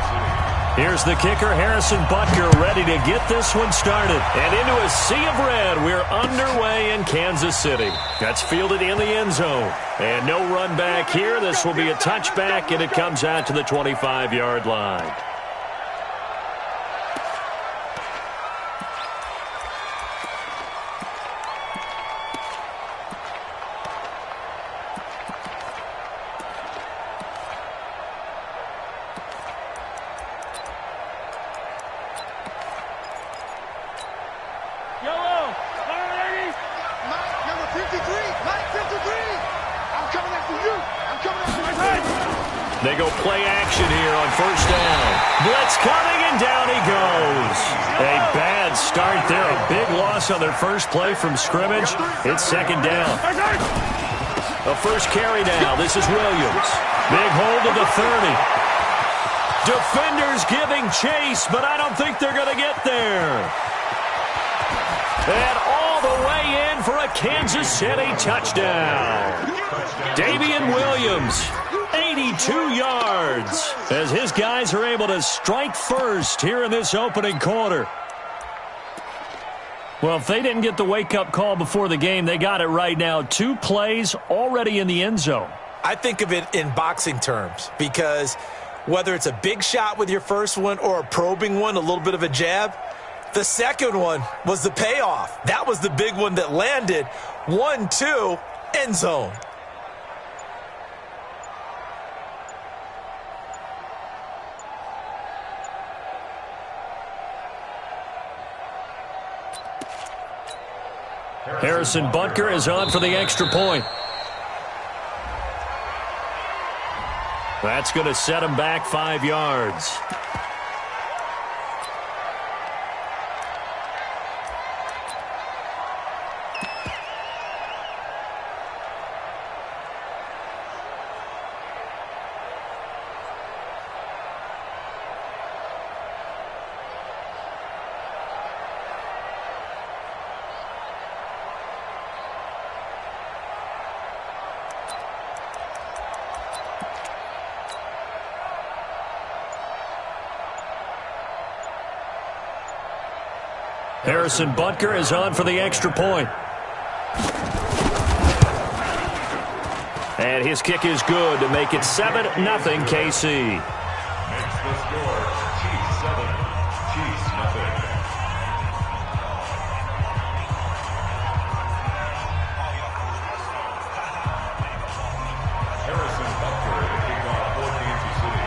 Here's the kicker, Harrison Butker, ready to get this one started. And into a sea of red, we're underway in Kansas City. That's fielded in the end zone. And no run back here. This will be a touchback, and it comes out to the 25-yard line. They go play action here on first down. Blitz coming, and down he goes. A bad start there. A big loss on their first play from scrimmage. It's second down. A first carry now. This is Williams. Big hold of the 30. Defenders giving chase, but I don't think they're going to get there. And all the way in for a Kansas City touchdown. Damian Williams, 82 yards, as his guys are able to strike first here in this opening quarter. Well, if they didn't get the wake-up call before the game, they got it right now. 2 plays already in the end zone. I think of it in boxing terms because whether it's a big shot with your first one or a probing one, a little bit of a jab, the second one was the payoff. That was the big one that landed. 1-2, end zone. Harrison Butker is on for the extra point. That's going to set him back 5 yards. Harrison Butker is on for the extra point. And his kick is good to make it 7-0 KC. Makes the score Chiefs 7, Chiefs nothing. Harrison Butker to kick off for Kansas City.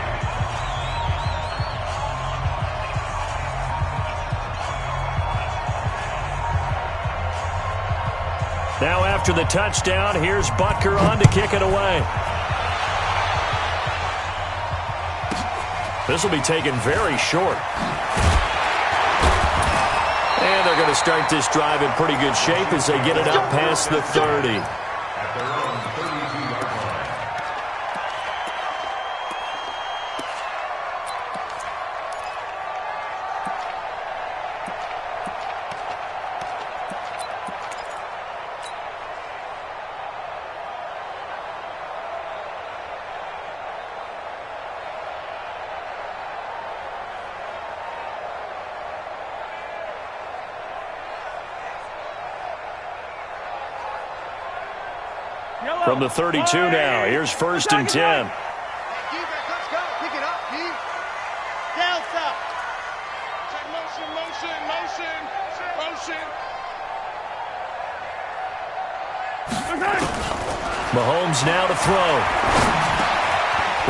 Now after the touchdown, here's Butker on to kick it away. This will be taken very short. And they're going to start this drive in pretty good shape as they get it up past the 30. At their own 32-yard line. From the 32 now, here's 1st and 10. Let's go. Pick it up, D. Down south. Check motion, motion, motion, motion. Mahomes now to throw.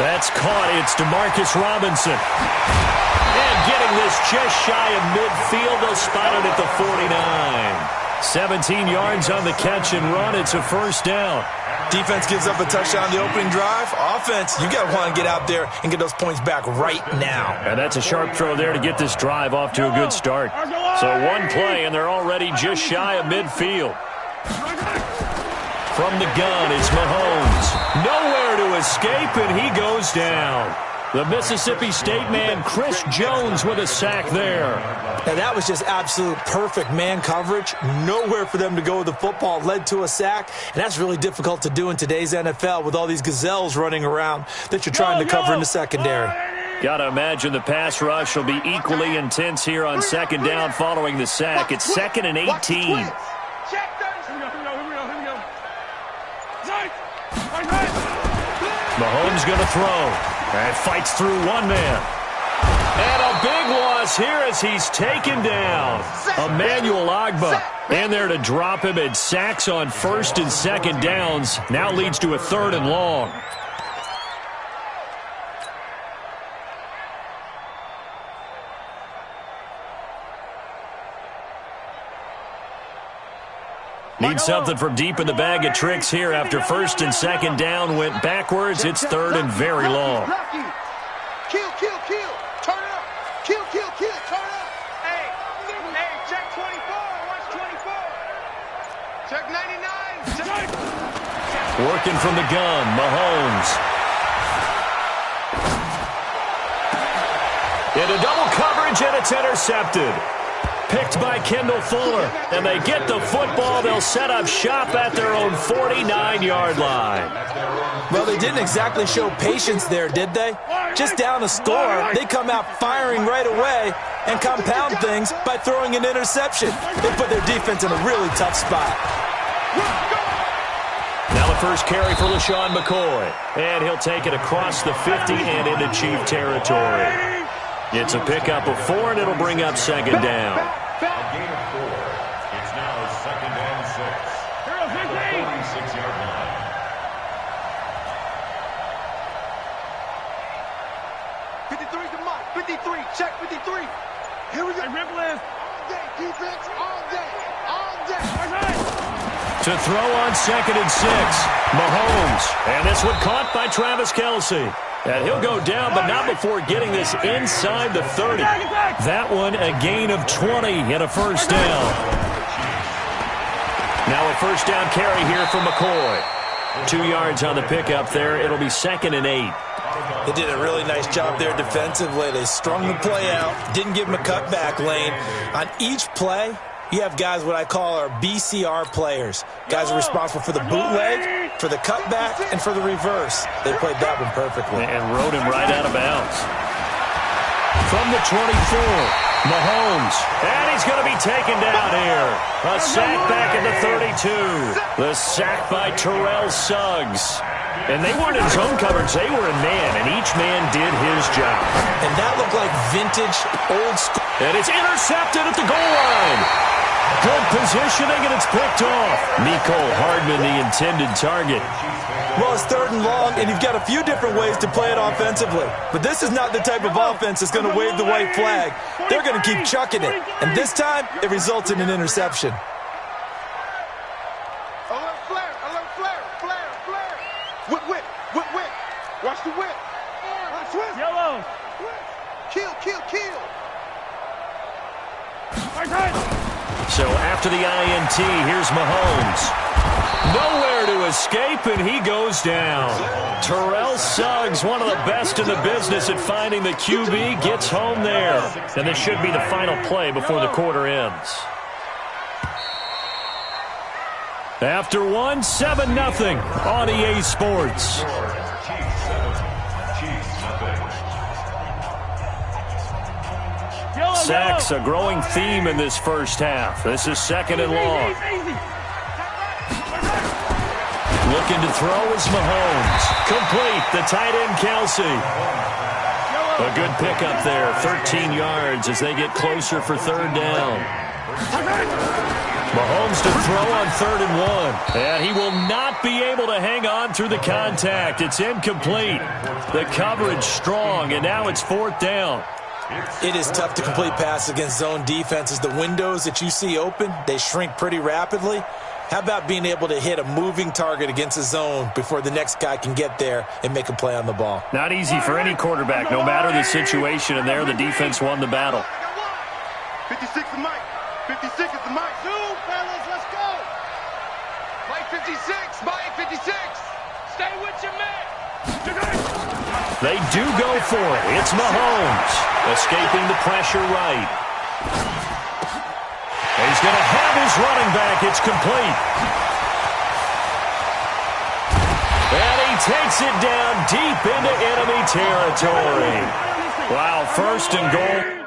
That's caught. It's DeMarcus Robinson. And getting this just shy of midfield. They'll spot it at the 49. 17 yards on the catch and run. It's a first down. Defense gives up a touchdown the opening drive. Offense, you got to want to get out there and get those points back right now. And that's a sharp throw there to get this drive off to a good start. So one play, and they're already just shy of midfield. From the gun, it's Mahomes. Nowhere to escape, and he goes down. The Mississippi State man, Chris Jones, with a sack there. Now, that was just absolute perfect man coverage. Nowhere for them to go with the football. Led to a sack, and that's really difficult to do in today's NFL with all these gazelles running around that you're trying to cover in the secondary. Got to imagine the pass rush will be equally intense here on second down following the sack. It's 2nd and 18. Mahomes going to throw. And fights through one man. And a big loss here as he's taken down. Emmanuel Ogbah in there to drop him, and sacks on 1st and 2nd downs. Now leads to a 3rd and long. Need something from deep in the bag of tricks here after 1st and 2nd down went backwards. It's 3rd and very long. Kill, kill, kill. Turn it up. Kill, kill, kill. Turn it up. Hey, check 24. Watch 24. Check 99. Check. Working from the gun, Mahomes. Into double coverage, and it's intercepted. Picked by Kendall Fuller, and they get the football. They'll set up shop at their own 49-yard line. Well, they didn't exactly show patience there, did they? Just down a score, they come out firing right away and compound things by throwing an interception. They put their defense in a really tough spot. Now the first carry for LaShawn McCoy, and he'll take it across the 50 and into Chief territory. It's a pickup of 4, and it'll bring up 2nd down. A gain of 4. It's now 2nd and 6. 46-yard line. The mark. 53. Check 53. Here we go. Ripple is. All day. Defense. All day. All day. To throw on 2nd and 6. Mahomes. And this one caught by Travis Kelce. And he'll go down, but not before getting this inside the 30. That one a gain of 20 and a 1st down. Now a 1st down carry here from McCoy. 2 yards on the pickup there. It'll be 2nd and 8. They did a really nice job there defensively. They strung the play out, didn't give him a cutback lane. On each play, you have guys what I call our BCR players. Guys are responsible for the bootleg, for the cutback, and for the reverse. They played that one perfectly. And rode him right out of bounds. From the 24, Mahomes. And he's going to be taken down here. A sack back at the 32. The sack by Terrell Suggs. And they weren't in zone coverage. They were in man, and each man did his job. And that looked like vintage, old school. And it's intercepted at the goal line. Good positioning, and it's picked off. Mecole Hardman, the intended target. Well, it's 3rd and long, and you've got a few different ways to play it offensively. But this is not the type of offense that's going to wave the white flag. They're going to keep chucking it. And this time, it results in an interception. Alert flare, flare, flare. Whip. Watch the whip. Watch yellow. Kill. So after the INT, here's Mahomes. Nowhere to escape, and he goes down. Terrell Suggs, one of the best in the business at finding the QB, gets home there. And this should be the final play before the quarter ends. After one, 7-0 on EA Sports. Sacks, a growing theme in this first half. This is 2nd and long. Looking to throw is Mahomes. Complete, the tight end Kelce. A good pickup there, 13 yards as they get closer for 3rd down. Mahomes to throw on 3rd and 1. And he will not be able to hang on through the contact. It's incomplete. The coverage strong, and now it's 4th down. It is tough to complete passes against zone defenses. The windows that you see open, they shrink pretty rapidly. How about being able to hit a moving target against a zone before the next guy can get there and make a play on the ball? Not easy for any quarterback, no matter the situation, and there the defense won the battle. 56 is Mike. 56 is the Mike. Zoom, fellas, let's go. Mike 56. 56, buy 56. Stay with your man. They do go for it. It's Mahomes escaping the pressure right. He's going to have his running back. It's complete. And he takes it down deep into enemy territory. Wow, 1st and goal.